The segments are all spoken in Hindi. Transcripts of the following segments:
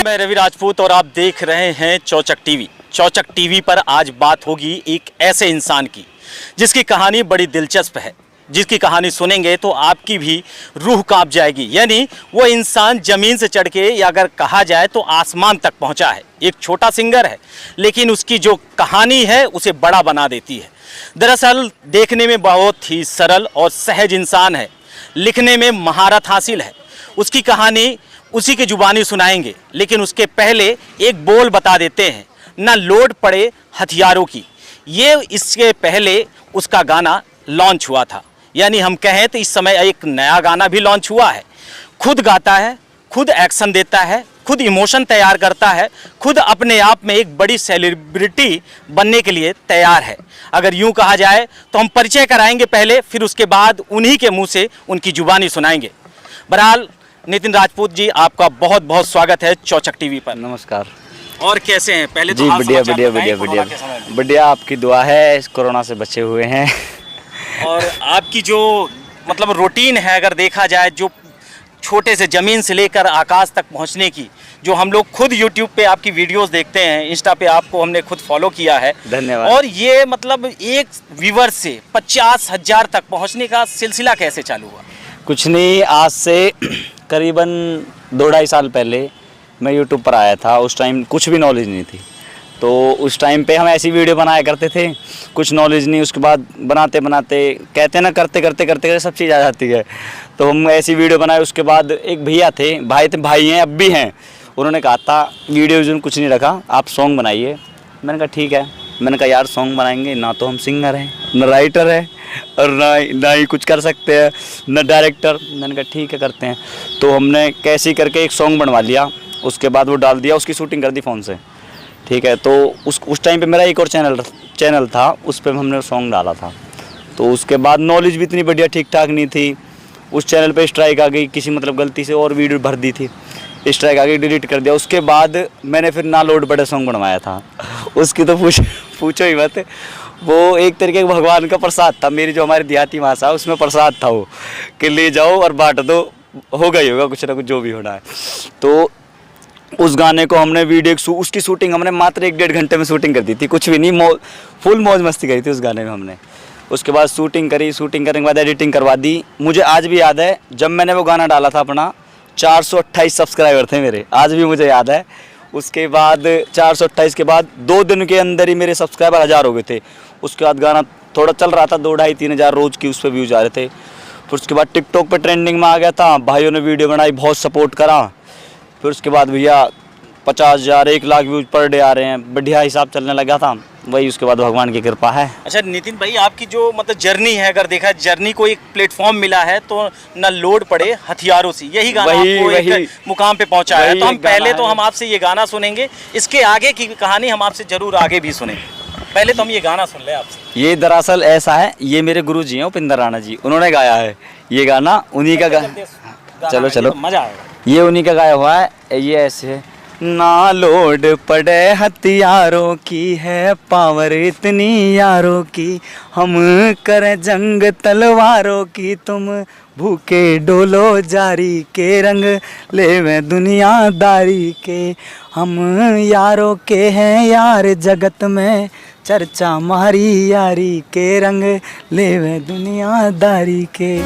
मैं रवि राजपूत और आप देख रहे हैं चौचक टीवी। चौचक टीवी पर आज बात होगी एक ऐसे इंसान की जिसकी कहानी बड़ी दिलचस्प है, जिसकी कहानी सुनेंगे तो आपकी भी रूह कांप जाएगी। यानी वो इंसान ज़मीन से चढ़ के या अगर कहा जाए तो आसमान तक पहुंचा है। एक छोटा सिंगर है लेकिन उसकी जो कहानी है उसे बड़ा बना देती है। दरअसल देखने में बहुत ही सरल और सहज इंसान है, लिखने में महारत हासिल है। उसकी कहानी उसी की जुबानी सुनाएंगे, लेकिन उसके पहले एक बोल बता देते हैं, ना लोड पड़े हथियारों की। ये इसके पहले उसका गाना लॉन्च हुआ था, यानी हम कहें तो इस समय एक नया गाना भी लॉन्च हुआ है। खुद गाता है, खुद एक्शन देता है, खुद इमोशन तैयार करता है, खुद अपने आप में एक बड़ी सेलिब्रिटी बनने के लिए तैयार है। अगर यूं कहा जाए तो हम परिचय कराएंगे पहले, फिर उसके बाद उन्हीं के मुंह से उनकी जुबानी सुनाएंगे। बहरहाल नितिन राजपूत जी, आपका बहुत बहुत स्वागत है चौचक टीवी पर। नमस्कार। और कैसे हैं? पहले तो जी हाल बढ़िया समाचार बढ़िया बताएं, बढ़िया कोरोना बढ़िया के समय में। बढ़िया, आपकी दुआ है, कोरोना से बचे हुए हैं। और आपकी जो मतलब रूटीन है, अगर देखा जाए, जो छोटे से ज़मीन से लेकर आकाश तक पहुंचने की, जो हम लोग खुद यूट्यूब पे आपकी वीडियोस देखते हैं, इंस्टा पे आपको हमने खुद फॉलो किया है। धन्यवाद। और ये मतलब एक व्यूवर से 50,000 तक पहुंचने का सिलसिला कैसे चालू हुआ? कुछ नहीं, आज से करीबन 2-2.5 साल पहले मैं यूट्यूब पर आया था। उस टाइम कुछ भी नॉलेज नहीं थी, तो उस टाइम पे हम ऐसी वीडियो बनाया करते थे, कुछ नॉलेज नहीं। उसके बाद बनाते बनाते कहते ना, करते करते करते करते सब चीज़ आ जाती है। तो हम ऐसी वीडियो बनाए। उसके बाद एक भैया थे, भाई हैं, अब भी हैं। उन्होंने कहा था वीडियो जो कुछ नहीं रखा, आप सॉन्ग बनाइए। मैंने कहा ठीक है। मैंने कहा यार सॉन्ग बनाएंगे, ना तो हम सिंगर हैं, न राइटर है, और ना ही कुछ कर सकते हैं, न डायरेक्टर। मैंने कहा ठीक है, करते हैं। तो हमने कैसे करके एक सॉन्ग बनवा लिया। उसके बाद वो डाल दिया, उसकी शूटिंग कर दी फ़ोन से। ठीक है, तो उस टाइम पे मेरा एक और चैनल था, उस पर हमने सॉन्ग डाला था। तो उसके बाद नॉलेज भी इतनी बढ़िया ठीक ठाक नहीं थी। उस चैनल पे स्ट्राइक आ गई, किसी मतलब गलती से और वीडियो भर दी थी, स्ट्राइक आ गई, डिलीट कर दिया। उसके बाद मैंने फिर ना लोड बड़े सॉन्ग बनवाया था। उसकी तो पूछो ही मत। वो एक तरीके का भगवान का प्रसाद था। मेरी जो हमारी देहाती भाषा, उसमें प्रसाद था वो, कि ले जाओ और बांट दो, होगा ही होगा कुछ ना कुछ जो भी होना है। तो उस गाने को हमने उसकी शूटिंग हमने मात्र 1-1.5 घंटे में शूटिंग कर दी थी। कुछ भी नहीं, फुल मौज मस्ती करी थी उस गाने में हमने। उसके बाद शूटिंग करी, शूटिंग करने के बाद एडिटिंग करवा दी। मुझे आज भी याद है, जब मैंने वो गाना डाला था अपना, 428 सब्सक्राइबर थे मेरे, आज भी मुझे याद है। उसके बाद 428 के बाद 2 दिन के अंदर ही मेरे सब्सक्राइबर 1000 हो गए थे। उसके बाद गाना थोड़ा चल रहा था, 2-2.5-3 हज़ार रोज़ की उस पर व्यूज आ रहे थे। फिर उसके बाद टिकटॉक पे ट्रेंडिंग में आ गया था, भाइयों ने वीडियो बनाई, बहुत सपोर्ट करा। फिर उसके बाद भैया 50,000 1 लाख व्यूज पर डे आ रहे हैं, बढ़िया हिसाब चलने लगा था। वही उसके बाद भगवान की कृपा है। अच्छा नितिन भाई, आपकी जो मतलब जर्नी है, अगर देखा जर्नी को एक प्लेटफॉर्म मिला है, तो न लोड पड़े हथियारों से, यही गाना आपको एक मुकाम पे पहुंचा है। तो हम पहले तो हम आपसे ये गाना सुनेंगे, इसके आगे की कहानी हम आपसे जरूर आगे भी सुनेंगे। पहले तो हम ये गाना सुन ले आपसे। ये दरअसल ऐसा है, ये मेरे गुरुजी हैं उपिंदर राणा जी, उन्होंने गाया है ये गाना, उन्हीं का चलो चलो मजा आएगा। ये उन्हीं का गाया हुआ है। ये ऐसे है, ना लोड पड़े हथियारों की है पावर इतनी यारों की, हम करें जंग तलवारों की, तुम भूखे डोलो जारी के रंग लेवे दुनियादारी के, हम यारों के हैं यार जगत में, चर्चा मारी यारी के रंग लेवे दुनियादारी के।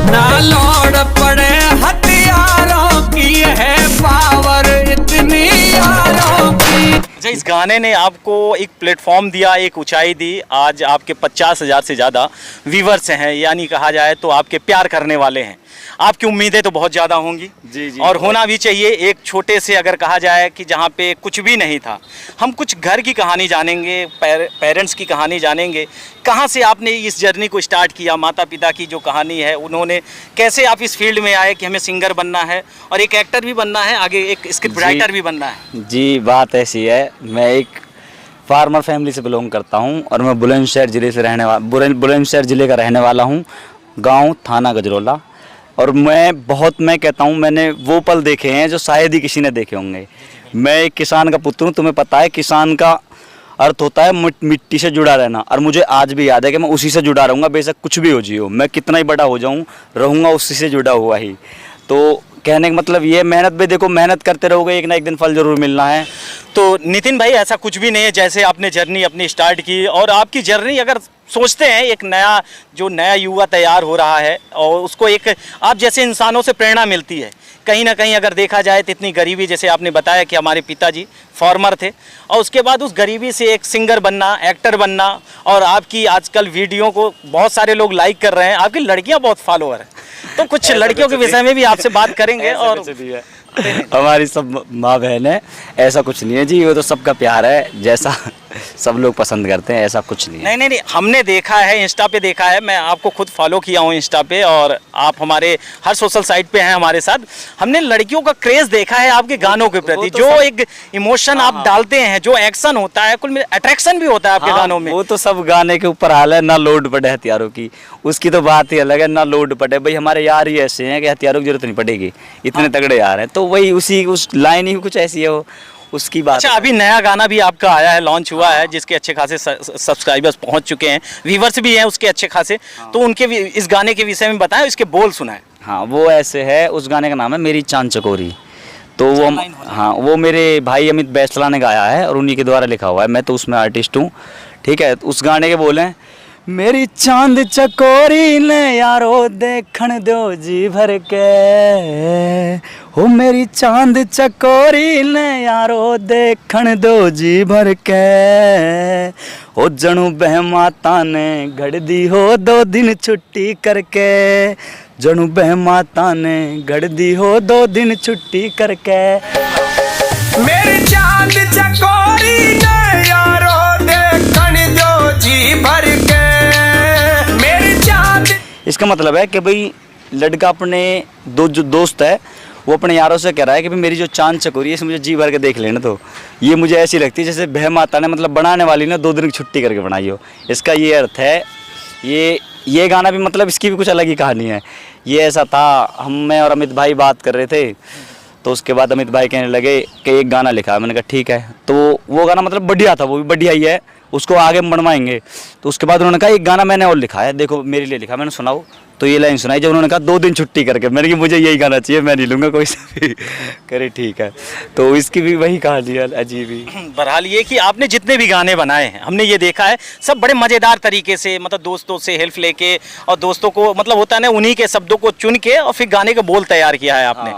ना लोड पड़े हथियारों की है पावर इतनी यारों की। अच्छा, इस गाने ने आपको एक प्लेटफॉर्म दिया, एक ऊंचाई दी। आज आपके 50,000 से ज़्यादा व्यूवर्स हैं, यानी कहा जाए तो आपके प्यार करने वाले हैं। आपकी उम्मीदें तो बहुत ज़्यादा होंगी जी और होना भी चाहिए। एक छोटे से अगर कहा जाए कि जहाँ पे कुछ भी नहीं था, हम कुछ घर की कहानी जानेंगे, पेरेंट्स की कहानी जानेंगे। कहाँ से आपने इस जर्नी को स्टार्ट किया, माता पिता की जो कहानी है, उन्होंने कैसे आप इस फील्ड में आए कि हमें सिंगर बनना है और एक एक्टर भी बनना है, आगे एक स्क्रिप्ट राइटर भी बनना है? जी बात ऐसी है, मैं एक फार्मर फैमिली से बिलोंग करता हूँ और मैं बुलंदशहर ज़िले का रहने वाला हूँ, गांव थाना गजरोला। और मैं कहता हूँ, मैंने वो पल देखे हैं जो शायद ही किसी ने देखे होंगे। मैं एक किसान का पुत्र हूँ, तुम्हें पता है किसान का अर्थ होता है मिट्टी से जुड़ा रहना, और मुझे आज भी याद है कि मैं उसी से जुड़ा रहूँगा, बेशक कुछ भी हो जियो, मैं कितना ही बड़ा हो जाऊँ, रहूँगा उसी से जुड़ा हुआ ही। तो कहने का मतलब ये, मेहनत भी देखो, मेहनत करते रहोगे एक ना एक दिन फल जरूर मिलना है। तो नितिन भाई ऐसा कुछ भी नहीं है, जैसे आपने जर्नी अपनी स्टार्ट की और आपकी जर्नी अगर सोचते हैं एक नया युवा तैयार हो रहा है और उसको एक आप जैसे इंसानों से प्रेरणा मिलती है। कहीं ना कहीं अगर देखा जाए तो इतनी गरीबी, जैसे आपने बताया कि हमारे पिताजी फार्मर थे और उसके बाद उस गरीबी से एक सिंगर बनना, एक्टर बनना, और आपकी आजकल वीडियो को बहुत सारे लोग लाइक कर रहे हैं, आपकी लड़कियां बहुत फॉलोअर हैं। तो कुछ लड़कियों के विषय में भी आपसे बात करेंगे। और हमारी सब माँ बहन है, ऐसा कुछ नहीं है जी, वो तो सबका प्यार है, जैसा सब लोग पसंद करते हैं ऐसा कुछ नहीं है। नहीं, हमने देखा है, इंस्टा पे देखा है, मैं आपको खुद फॉलो किया हूँ इंस्टा पे और आप हमारे हर सोशल साइट पे हैं हमारे साथ। हमने लड़कियों का क्रेज देखा है आपके गानों के प्रति, जो एक इमोशन आप डालते हैं, जो एक्शन होता है, कुल अट्रैक्शन भी होता है आपके गानों में। वो तो सब गाने के ऊपर हाल है, ना लोड पड़े हथियारों की, उसकी तो बात ही अलग है, ना लोड पड़े। भाई हमारे यार ही ऐसे हैं कि हथियारों की जरूरत नहीं पड़ेगी, इतने तगड़े यार हैं, तो वही उस लाइन ही कुछ ऐसी है, वो उसकी बात। अच्छा, अभी नया गाना भी आपका आया है, लॉन्च हुआ है, जिसके अच्छे खासे सब्सक्राइबर्स पहुंच चुके हैं, व्यूवर्स भी हैं उसके अच्छे खासे। तो उनके इस गाने के विषय में बताएं, इसके बोल सुनाएं। हाँ, वो ऐसे है, उस गाने का नाम है मेरी चांद चकोरी। तो वो, हाँ, वो मेरे भाई अमित बैसला ने गाया है और उन्हीं के द्वारा लिखा हुआ है, मैं तो उसमें आर्टिस्ट हूँ। ठीक है, उस गाने के बोले, मेरी चांद चकोरी ने यारो देखण दो जी भर के, हो मेरी चांद चकोरी ने यारो देखण दो जी भर के, हो जणू बह माता ने घड़ दी हो 2 दिन छुट्टी करके, जणू बह माता ने घड़ दी हो 2 दिन छुट्टी करके। मेरी चांद चकोरी ने यारो देखण दो जी भर के, मेरी चांद। इसका मतलब है कि भाई लड़का अपने जो दोस्त है वो अपने यारों से कह रहा है कि भाई मेरी जो चांद चकोरी है इसे मुझे जी भर के देख लेना। तो ये मुझे ऐसी लगती है जैसे बह माता ने, मतलब बनाने वाली ने 2 दिन की छुट्टी करके बनाई हो, इसका ये अर्थ है। ये गाना भी मतलब इसकी भी कुछ अलग ही कहानी है। ये ऐसा था, मैं और अमित भाई बात कर रहे थे, तो उसके बाद अमित भाई कहने लगे कि एक गाना लिखा है। मैंने कहा ठीक है, तो वो गाना मतलब बढ़िया था, वो भी बढ़िया ही है, उसको आगे बनवाएंगे। तो उसके बाद उन्होंने कहा एक गाना मैंने और लिखा है, देखो मेरे लिए लिखा, मैंने सुनाओ। तो ये लाइन सुनाई जब उन्होंने कहा 2 दिन छुट्टी करके, मैंने कहा मुझे यही गाना चाहिए, मैं नहीं लूँगा कोई सा भी। करे ठीक है, तो इसकी भी वही कहानी है अजीब ही। बहरहाल ये कि आपने जितने भी गाने बनाए हैं, हमने ये देखा है सब बड़े मज़ेदार तरीके से, मतलब दोस्तों से हेल्प लेके और दोस्तों को मतलब होता है ना, उन्हीं के शब्दों को चुन के और फिर गाने का बोल तैयार किया है आपने।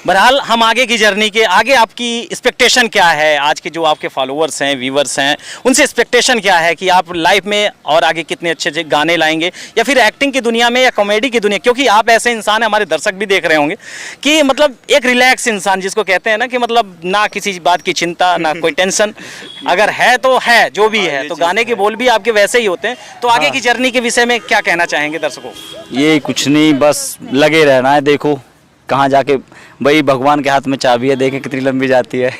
बहरहाल हम आगे की जर्नी के आगे आपकी एक्सपेक्टेशन क्या है, आज के जो आपके फॉलोअर्स हैं, व्यूवर्स हैं, उनसे एक्सपेक्टेशन क्या है कि आप लाइफ में और आगे कितने अच्छे अच्छे गाने लाएंगे, या फिर एक्टिंग की दुनिया में या कॉमेडी की दुनिया, क्योंकि आप ऐसे इंसान हैं, हमारे दर्शक भी देख रहे होंगे कि मतलब एक रिलैक्स इंसान जिसको कहते हैं ना, कि मतलब ना किसी बात की चिंता, ना कोई टेंशन, अगर है तो है, जो भी है। तो गाने के बोल भी आपके वैसे ही होते हैं। तो आगे की जर्नी के विषय में क्या कहना चाहेंगे दर्शकों? ये कुछ नहीं, बस लगे रहना है, देखो कहाँ जाके, भाई भगवान के हाथ में चाबी है, देखें कितनी लंबी जाती है।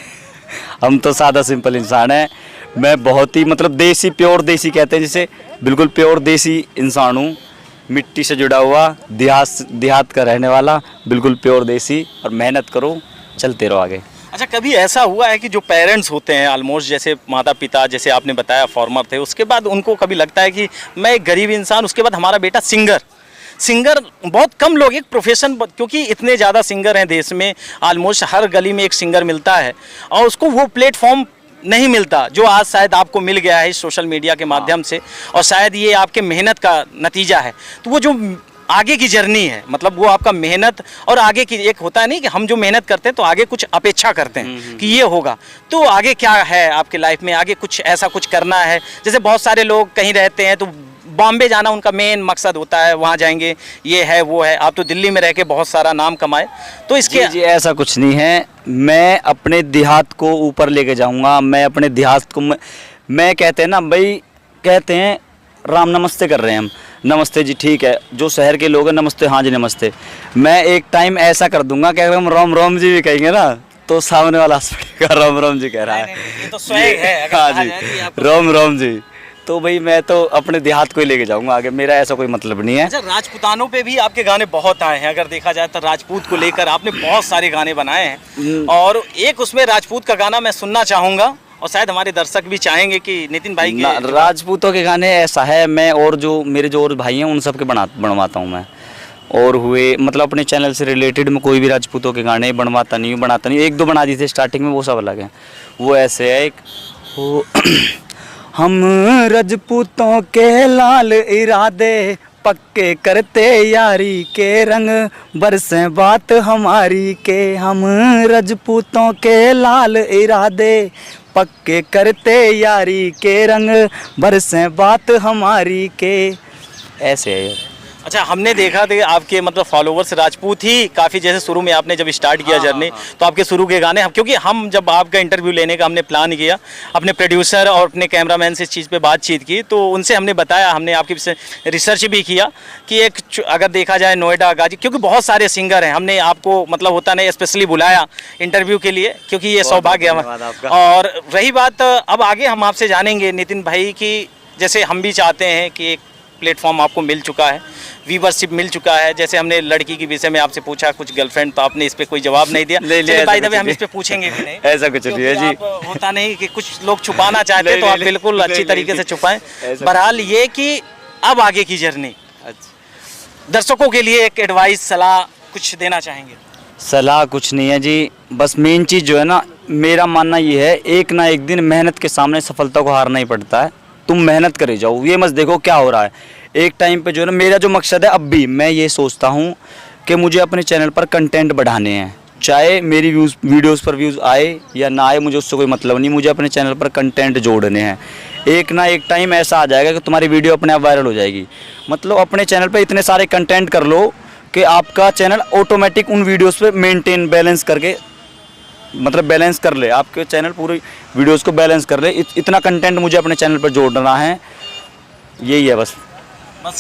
हम तो सादा सिंपल इंसान हैं, मैं बहुत ही मतलब देसी, प्योर देसी कहते हैं जिसे, बिल्कुल प्योर देसी इंसान हूँ, मिट्टी से जुड़ा हुआ, देहात का रहने वाला, बिल्कुल प्योर देसी, और मेहनत करो, चलते रहो आगे। अच्छा, कभी ऐसा हुआ है कि जो पेरेंट्स होते हैं ऑलमोस्ट, जैसे माता पिता, जैसे आपने बताया फार्मर थे, उसके बाद उनको कभी लगता है कि मैं एक गरीब इंसान, उसके बाद हमारा बेटा सिंगर, बहुत कम लोग एक प्रोफेशन, क्योंकि इतने ज़्यादा सिंगर हैं देश में, ऑलमोस्ट हर गली में एक सिंगर मिलता है और उसको वो प्लेटफॉर्म नहीं मिलता जो आज शायद आपको मिल गया है इस सोशल मीडिया के माध्यम से, और शायद ये आपके मेहनत का नतीजा है। तो वो जो आगे की जर्नी है, मतलब वो आपका मेहनत और आगे की एक होता है नहीं कि हम जो मेहनत करते हैं तो आगे कुछ अपेक्षा करते हैं कि ये होगा, तो आगे क्या है आपके लाइफ में, आगे कुछ ऐसा कुछ करना है? जैसे बहुत सारे लोग कहीं रहते हैं तो बॉम्बे जाना उनका मेन मकसद होता है, वहाँ जाएंगे, ये है वो है। आप तो दिल्ली में रह के बहुत सारा नाम कमाए, तो इसके जी ऐसा कुछ नहीं है, मैं अपने देहात को ऊपर लेके जाऊंगा। मैं अपने देहात को, मैं कहते हैं ना भाई, कहते हैं राम नमस्ते कर रहे हैं हम, नमस्ते जी ठीक है, जो शहर के लोग हैं नमस्ते, हाँ जी नमस्ते। मैं एक टाइम ऐसा कर दूंगा कि अगर हम राम राम जी भी कहेंगे ना तो सामने वाला राम राम जी कह रहा है, ये तो स्वैग है। हाँ जी, राम राम जी। तो भाई मैं तो अपने देहात को ही लेके जाऊंगा आगे, मेरा ऐसा कोई मतलब नहीं है। अच्छा, राजपूतानों पे भी आपके गाने बहुत आए हैं, अगर देखा जाए तो राजपूत को लेकर आपने बहुत सारे गाने बनाए हैं, और एक उसमें राजपूत का गाना मैं सुनना चाहूँगा, और शायद हमारे दर्शक भी चाहेंगे कि नितिन भाई के राजपूतों के गाने ऐसा है, मैं और जो मेरे जो और भाई हैं उन सब के बनवाता हूँ मैं। और हुए, मतलब अपने चैनल से रिलेटेड में कोई भी राजपूतों के गाने बनवाता नहीं हूँ, बनाता नहीं हूँ। 1-2 बना दिए थे स्टार्टिंग में, वो सब अलग है। वो ऐसे है एक वो हम राजपूतों के लाल इरादे पक्के करते यारी के, रंग बरसें बात हमारी के। हम राजपूतों के लाल इरादे पक्के करते यारी के, रंग बरसें बात हमारी के। ऐसे है यार। अच्छा, हमने देखा था आपके मतलब फॉलोवर्स राजपूत ही काफ़ी, जैसे शुरू में आपने जब स्टार्ट किया जर्नी, तो आपके शुरू के गाने क्योंकि हम जब आपका इंटरव्यू लेने का हमने प्लान किया, अपने प्रोड्यूसर और अपने कैमरामैन से इस चीज़ पे बातचीत की, तो उनसे हमने बताया, हमने आपकी रिसर्च भी किया कि एक अगर देखा जाए नोएडा गाजी, क्योंकि बहुत सारे सिंगर हैं, हमने आपको मतलब होता नहीं स्पेशली बुलाया इंटरव्यू के लिए, क्योंकि ये सौभाग्य है। और रही बात, अब आगे हम आपसे जानेंगे नितिन भाई की, जैसे हम भी चाहते हैं कि एक प्लेटफॉर्म आपको मिल चुका है, व्यूवरशिप मिल चुका है। जैसे हमने लड़की के विषय में आपसे पूछा कुछ गर्लफ्रेंड, तो आपने इस पे कोई जवाब नहीं दिया। बाय द वे हम इस पे पूछेंगे भी नहीं, ऐसा कुछ नहीं है जी। होता नहीं कि कुछ लोग छुपाना चाहते हैं, तो आप बिल्कुल अच्छी तरीके से छुपाएं। बहरहाल ये कि अब आगे की जर्नी दर्शकों के लिए एक एडवाइस, सलाह कुछ देना चाहेंगे? सलाह कुछ नहीं है जी, बस मेन चीज़ जो है ना, मेरा मानना ये है, एक ना एक दिन मेहनत के सामने सफलता को हारना ही पड़ता है। तुम मेहनत करे जाओ, ये मत देखो क्या हो रहा है। एक टाइम पे जो है ना, मेरा जो मकसद है, अब भी मैं ये सोचता हूँ कि मुझे अपने चैनल पर कंटेंट बढ़ाने हैं, चाहे मेरी वीडियोस पर व्यूज़ आए या ना आए, मुझे उससे कोई मतलब नहीं। मुझे अपने चैनल पर कंटेंट जोड़ने हैं। एक ना एक टाइम ऐसा आ जाएगा कि तुम्हारी वीडियो अपने आप वायरल हो जाएगी। मतलब अपने चैनल पर इतने सारे कंटेंट कर लो कि आपका चैनल ऑटोमेटिक उन वीडियोज़ पर मेनटेन बैलेंस करके, मतलब बैलेंस कर ले, आपके चैनल पूरी वीडियोस को बैलेंस कर ले। इतना कंटेंट मुझे अपने चैनल पर जोड़ना है, यही है बस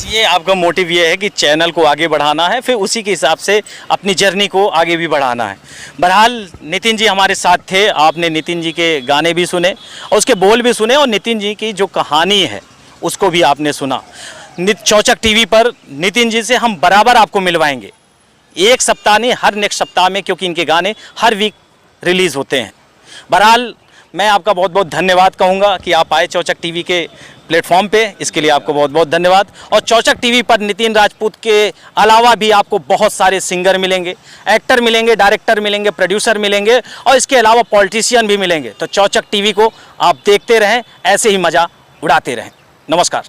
ये आपका मोटिव ये है कि चैनल को आगे बढ़ाना है, फिर उसी के हिसाब से अपनी जर्नी को आगे भी बढ़ाना है। बहरहाल नितिन जी हमारे साथ थे, आपने नितिन जी के गाने भी सुने और उसके बोल भी सुने, और नितिन जी की जो कहानी है उसको भी आपने सुना। चौचक टीवी पर नितिन जी से हम बराबर आपको मिलवाएंगे, एक सप्ताह नहीं, हर नेक्स्ट सप्ताह में, क्योंकि इनके गाने हर वीक रिलीज़ होते हैं। बहरहाल मैं आपका बहुत बहुत धन्यवाद कहूँगा कि आप आए चौचक टीवी के प्लेटफॉर्म पे, इसके लिए आपको बहुत बहुत धन्यवाद। और चौचक टीवी पर नितिन राजपूत के अलावा भी आपको बहुत सारे सिंगर मिलेंगे, एक्टर मिलेंगे, डायरेक्टर मिलेंगे, प्रोड्यूसर मिलेंगे, और इसके अलावा पॉलिटिशियन भी मिलेंगे। तो चौचक टीवी को आप देखते रहें, ऐसे ही मज़ा उड़ाते रहें। नमस्कार।